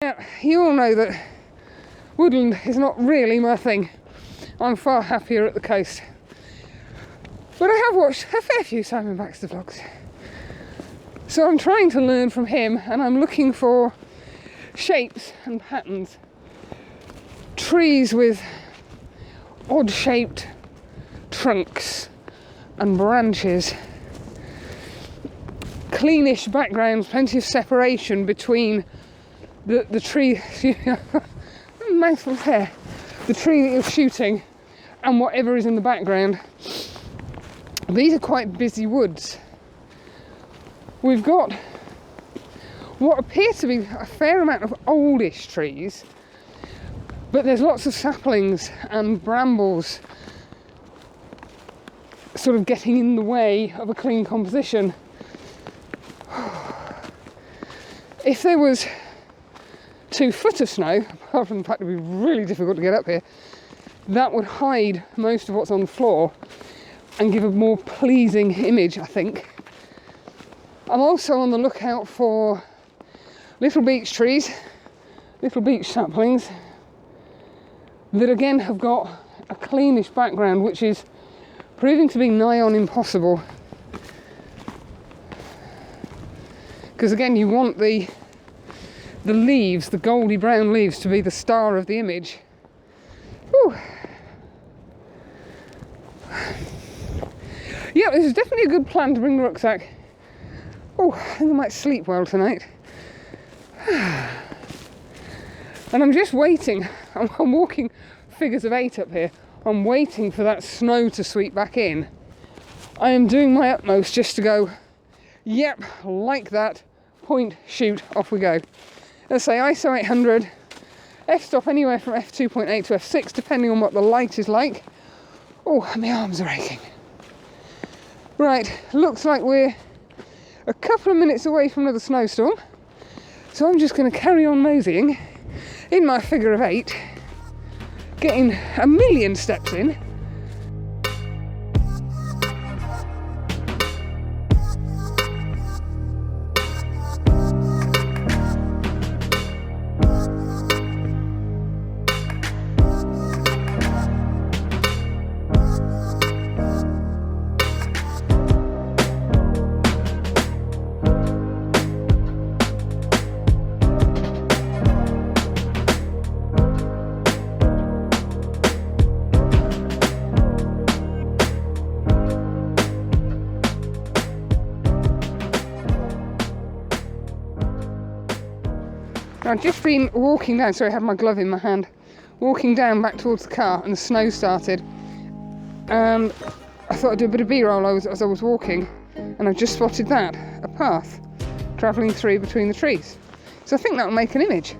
Now, you all know that woodland is not really my thing. I'm far happier at the coast. But I have watched a fair few Simon Baxter vlogs. So I'm trying to learn from him, and I'm looking for shapes and patterns. Trees with odd-shaped trunks and branches. Cleanish backgrounds, plenty of separation between the tree, mouthful of hair, the tree that you're shooting and whatever is in the background. These are quite busy woods. We've got what appear to be a fair amount of oldish trees, but there's lots of saplings and brambles sort of getting in the way of a clean composition. If there was 2 foot of snow, apart from the fact it would be really difficult to get up here, that would hide most of what's on the floor and give a more pleasing image, I think. I'm also on the lookout for little beech trees, little beech saplings, that again have got a cleanish background, which is proving to be nigh on impossible. Because again, you want the leaves, the goldy brown leaves, to be the star of the image. Whew. Yeah, this is definitely a good plan to bring the rucksack. Oh, I think I might sleep well tonight. And I'm just waiting. I'm walking figures of 8 up here. I'm waiting for that snow to sweep back in. I am doing my utmost just to go, yep, like that, point, shoot, off we go. Let's say ISO 800, f-stop anywhere from f2.8 to f6, depending on what the light is like. Oh, my arms are aching. Right, looks like we're a couple of minutes away from another snowstorm. So I'm just going to carry on moseying in my figure of 8, getting a million steps in. I've just been walking down, sorry I had my glove in my hand, walking down back towards the car, and the snow started, and I thought I'd do a bit of B-roll as I was walking, and I've just spotted that, a path travelling through between the trees. So I think that'll make an image.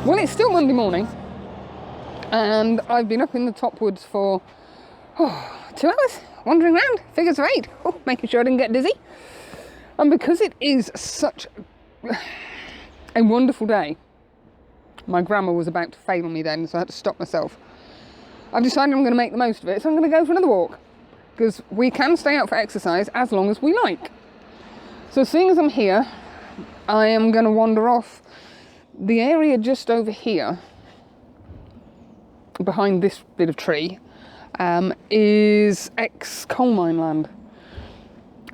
Well, it's still Monday morning, and I've been up in the top woods for 2 hours, wandering around, figures of 8, making sure I didn't get dizzy. And because it is such a wonderful day, my grammar was about to fail me then, so I had to stop myself. I've decided I'm going to make the most of it, so I'm going to go for another walk, because we can stay out for exercise as long as we like. So seeing as I'm here, I am going to wander off. The area just over here, behind this bit of tree, is ex-coal mine land.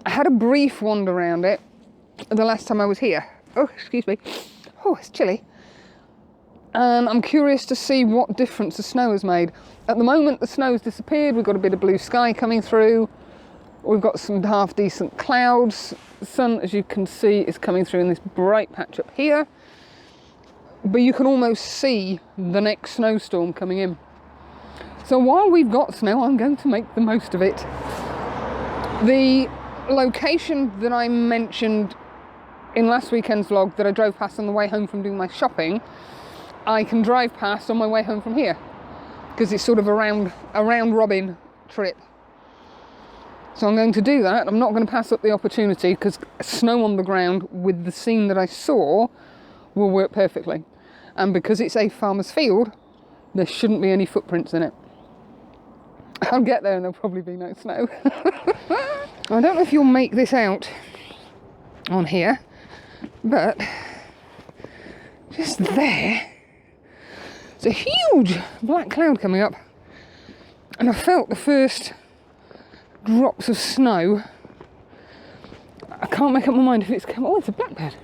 I had a brief wander around it the last time I was here. Oh, excuse me. Oh, it's chilly. And I'm curious to see what difference the snow has made. At the moment, the snow's disappeared. We've got a bit of blue sky coming through. We've got some half-decent clouds. The sun, as you can see, is coming through in this bright patch up here. But you can almost see the next snowstorm coming in. So while we've got snow, I'm going to make the most of it. The location that I mentioned in last weekend's vlog that I drove past on the way home from doing my shopping, I can drive past on my way home from here, because it's sort of a round robin trip. So I'm going to do that. I'm not going to pass up the opportunity, because snow on the ground with the scene that I saw will work perfectly. And because it's a farmer's field, there shouldn't be any footprints in it. I'll get there and there'll probably be no snow. I don't know if you'll make this out on here, but just there, there's a huge black cloud coming up, and I felt the first drops of snow. I can't make up my mind if it's come. Oh, it's a blackbird.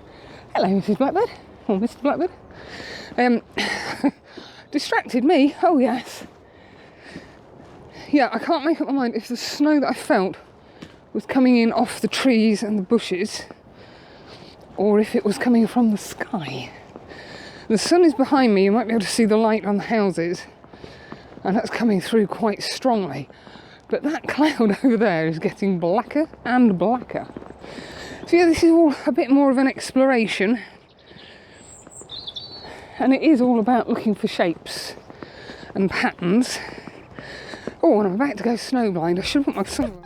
Hello, Mrs. Blackbird. Oh, Mr. Blackbird. Distracted me. Oh, yes. Yeah, I can't make up my mind if the snow that I felt was coming in off the trees and the bushes, or if it was coming from the sky. The sun is behind me. You might be able to see the light on the houses, and that's coming through quite strongly. But that cloud over there is getting blacker and blacker. So yeah, this is all a bit more of an exploration, and it is all about looking for shapes and patterns. Oh, and I'm about to go snowblind. I should put my sunglasses.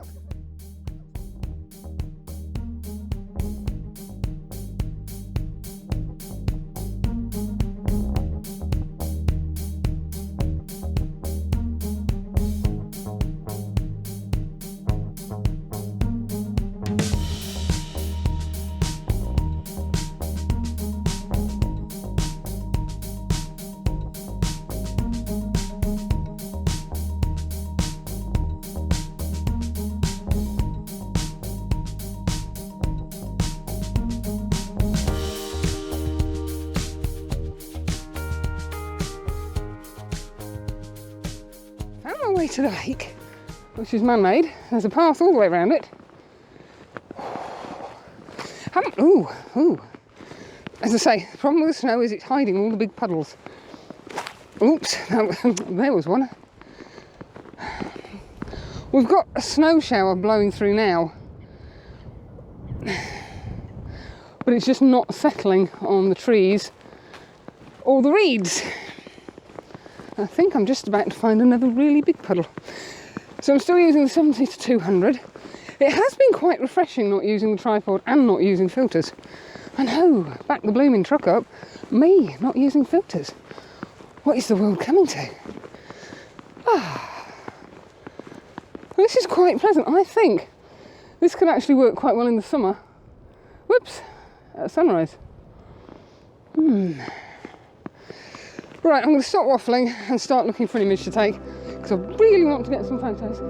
Way to the lake, which is man-made. There's a path all the way around it. As I say, the problem with the snow is it's hiding all the big puddles. Oops, there was one. We've got a snow shower blowing through now, but it's just not settling on the trees or the reeds. I think I'm just about to find another really big puddle. So I'm still using the 70 to 200. It has been quite refreshing not using the tripod and not using filters. I know, back the blooming truck up, me not using filters. What is the world coming to? This is quite pleasant. I think this could actually work quite well in the summer. Whoops, at sunrise. Right, I'm going to stop waffling and start looking for an image to take, because I really want to get some photos.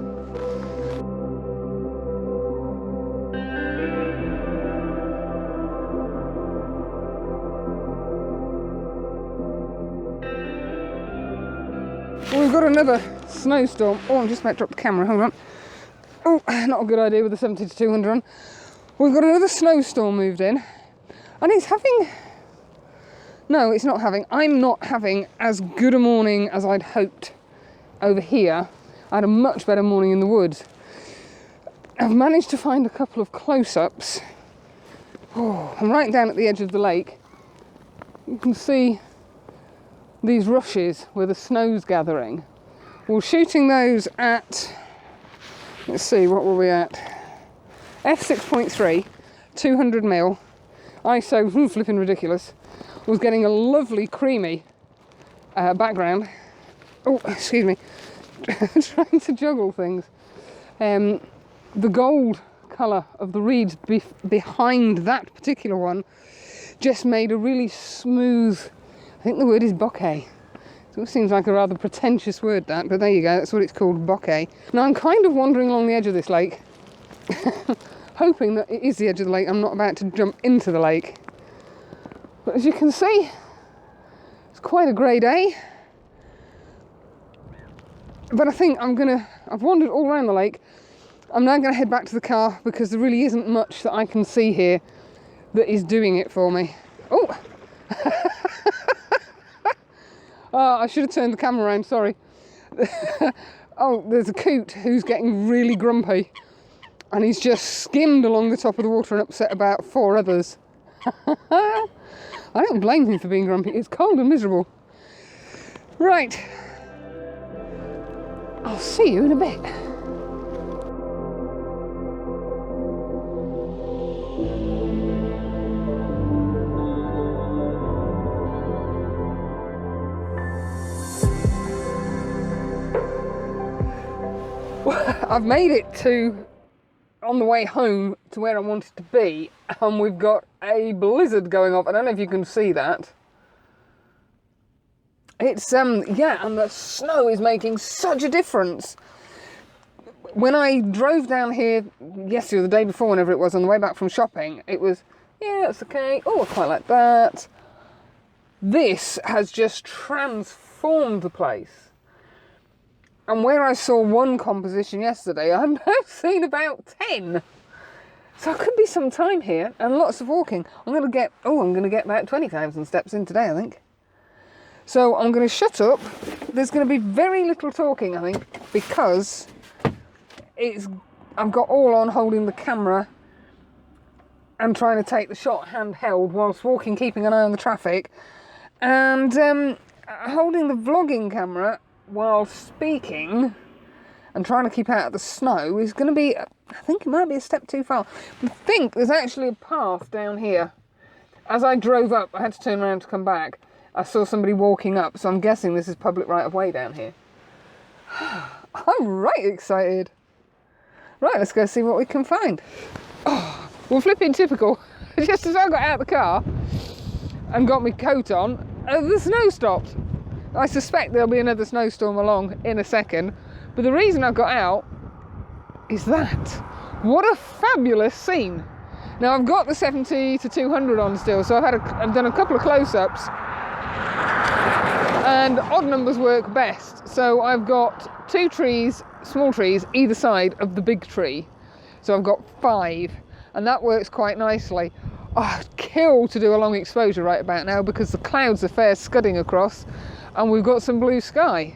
Well, we've got another snowstorm. Oh, I'm just about to drop the camera, hold on. Oh, not a good idea with the 70 to 200 on. We've got another snowstorm moved in, and it's having... No, it's not having. I'm not having as good a morning as I'd hoped over here. I had a much better morning in the woods. I've managed to find a couple of close-ups. Oh, I'm right down at the edge of the lake. You can see these rushes where the snow's gathering. We're shooting those at, let's see, what were we at? f6.3, 200mm, ISO, flipping ridiculous. Was getting a lovely creamy background. Oh, excuse me. Trying to juggle things. The gold colour of the reeds behind that particular one just made a really smooth, I think the word is bokeh. It seems like a rather pretentious word, that, but there you go, that's what it's called, bokeh. Now I'm kind of wandering along the edge of this lake, hoping that it is the edge of the lake, I'm not about to jump into the lake. But as you can see, it's quite a grey day. But I think I've wandered all around the lake. I'm now going to head back to the car because there really isn't much that I can see here that is doing it for me. Oh! Oh, I should have turned the camera around, sorry. Oh, there's a coot who's getting really grumpy. And he's just skimmed along the top of the water and upset about 4 others. I don't blame him for being grumpy. It's cold and miserable. Right. I'll see you in a bit. I've made it to, on the way home to where I wanted to be, and we've got a blizzard going off. I don't know if you can see that. It's, yeah, and the snow is making such a difference. When I drove down here yesterday or the day before, whenever it was, on the way back from shopping, it was, yeah, it's okay. Oh, I quite like that. This has just transformed the place. And where I saw one composition yesterday, I've now seen about 10. So it could be some time here and lots of walking. I'm going to get about 20,000 steps in today, I think. So I'm going to shut up. There's going to be very little talking, I think, because I've got all on holding the camera and trying to take the shot handheld whilst walking, keeping an eye on the traffic, and holding the vlogging camera while speaking and trying to keep out of the snow is going to be, I think it might be a step too far. I think there's actually a path down here. As I drove up, I had to turn around to come back. I saw somebody walking up, so I'm guessing this is public right of way down here. I'm right excited. Right, let's go see what we can find. Oh, well, flipping typical. Just as I got out of the car and got my coat on, the snow stopped. I suspect there'll be another snowstorm along in a second, but the reason I got out is that. What a fabulous scene. Now, I've got the 70 to 200 on still, so I've done a couple of close-ups, and odd numbers work best. So I've got 2 trees, small trees, either side of the big tree. So I've got 5, and that works quite nicely. Oh, I'd kill to do a long exposure right about now because the clouds are fair scudding across, and we've got some blue sky.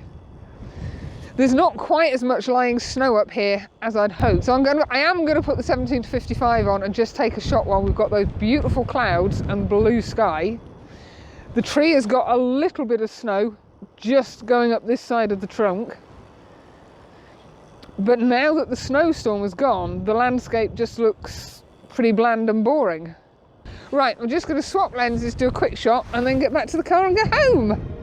There's not quite as much lying snow up here as I'd hoped. So I am going to put the 17 to 55 on and just take a shot while we've got those beautiful clouds and blue sky. The tree has got a little bit of snow just going up this side of the trunk. But now that the snowstorm is gone, the landscape just looks pretty bland and boring. Right, I'm just going to swap lenses, do a quick shot, and then get back to the car and go home.